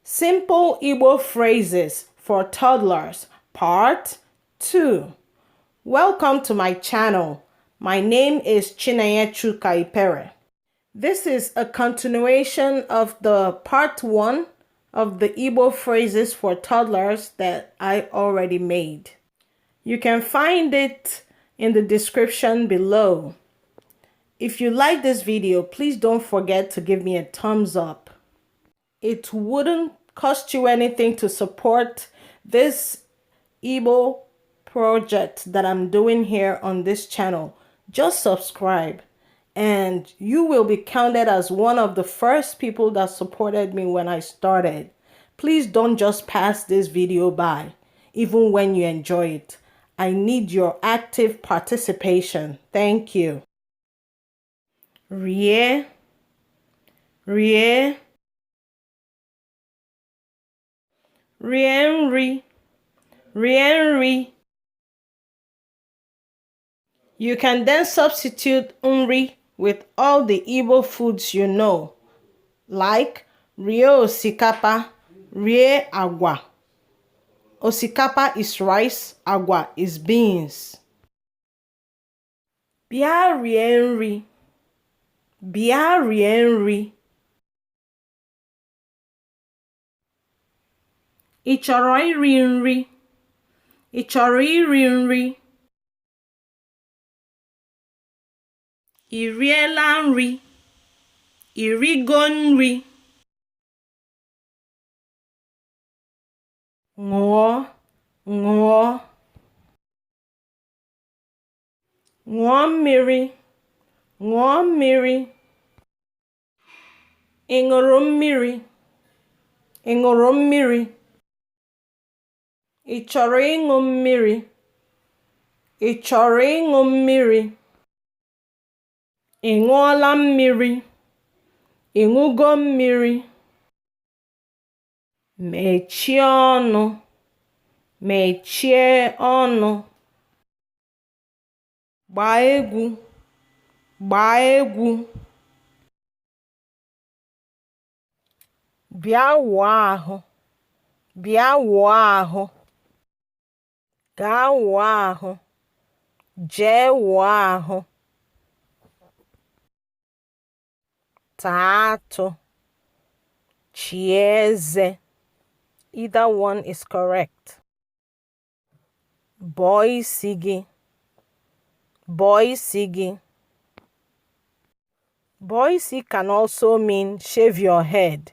Simple Igbo phrases for toddlers, part 2. Welcome to my channel. My name is Chinenyechu Kaipere. This is a continuation of the part 1 of the Igbo phrases for toddlers that I already made. You can find it in the description below. If you like this video, please don't forget to give me a thumbs up. It wouldn't cost you anything to support this Igbo project that I'm doing here on this channel. Just subscribe and you will be counted as one of the first people that supported me when I started. Please don't just pass this video by, even when you enjoy it. I need your active participation. Thank you. Rie, rie. Rienri, rienri. You can then substitute unri with all the Igbo foods you know, like rie osikapa, rie agwa. Osikapa is rice, agwa is beans. Bia rienri, bia rienri. Ị chọrọ iri nri? Ị chọrọ iri nri? Ị riela nri? Ị rigo nri? Ṅụọ, ṅụọ. Ṅụọ mmiri, ṅụọ mmiri. Ị ṅụrụ mmiri? Ị ṅụrụ mmiri? Ị chọrọ ịṅụ mmiri? Ị chọrọ ịṅụ mmiri? Ị ṅụọla mmiri? Ị ṅụgo mmiri? Mechie ọnụ, mechie ọnụ. Gbaa egwu, gbaa egwu. Bịa wụọ ahụ, bịa wụọ ahụ. Gaa wụọ ahụ, jee wụọ ahụ. Taa atụ, chie eze. Either one is correct. Bọọ isi gị, bọọ isi gị. Bọọ isi can also mean shave your head.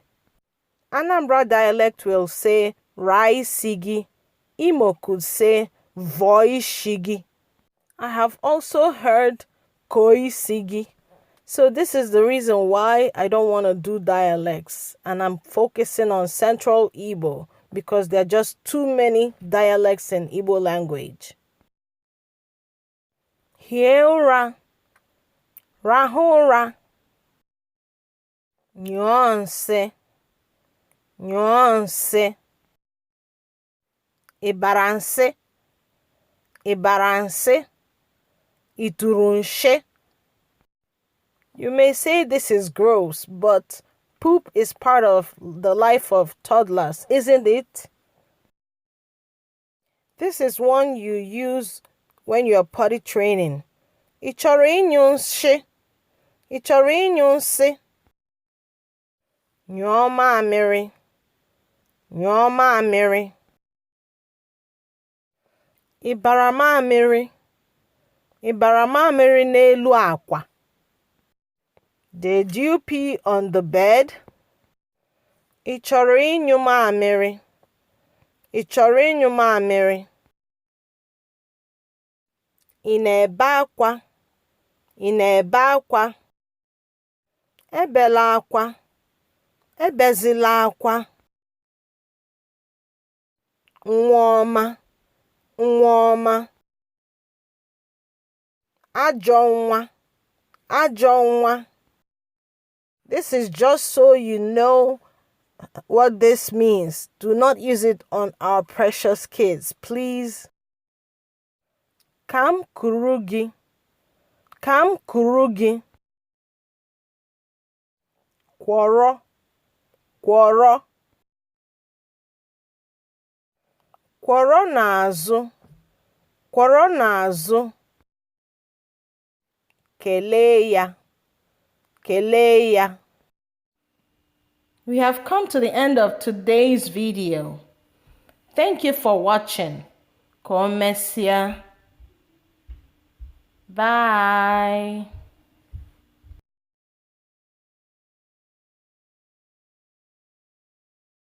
Anambra dialect will say rai sigi. Imo could say voi shigi. I have also heard koi sigi. So this is the reason why I don't want to do dialects and I'm focusing on Central Igbo because there are just too many dialects in Igbo language. Hie ụra, rahụ ụra. Nyụọ nsị, nyụọ nsị. Ị bara nsị, ị bara nsị. Ị tụrụ nshị. You may say this is gross, but poop is part of the life of toddlers, isn't it? This is one you use when you're potty training. Ị chọrọ ịnyụ nsị? Ị chọrọ ịnyụ nsị? Nyụọ mamịrị, nyụọ mamịrị. Ị bara mamịrị? Ị bara mamịrị n'elu akwa? Did you pee on the bed? Ị chọrọ ịnyụ mamịrị? Ị chọrọ ịnyụ mamịrị? Ị na-ebe akwa? Ị na-ebe akwa? Ebela akwa. Ebezila akwa. Nwa ọma, nwa ọma. Ajọ nwa, ajọ nwa. This is just so you know what this means. Do not use it on our precious kids, please. Kam kuru gị, kam kuru gị. Kwọrọ, kwọrọ. Kwọrọ n'azụ. Kwọrọ n'azụ. Kelee ya. Kelee ya. We have come to the end of today's video. Thank you for watching. Ka o mesịa. Bye.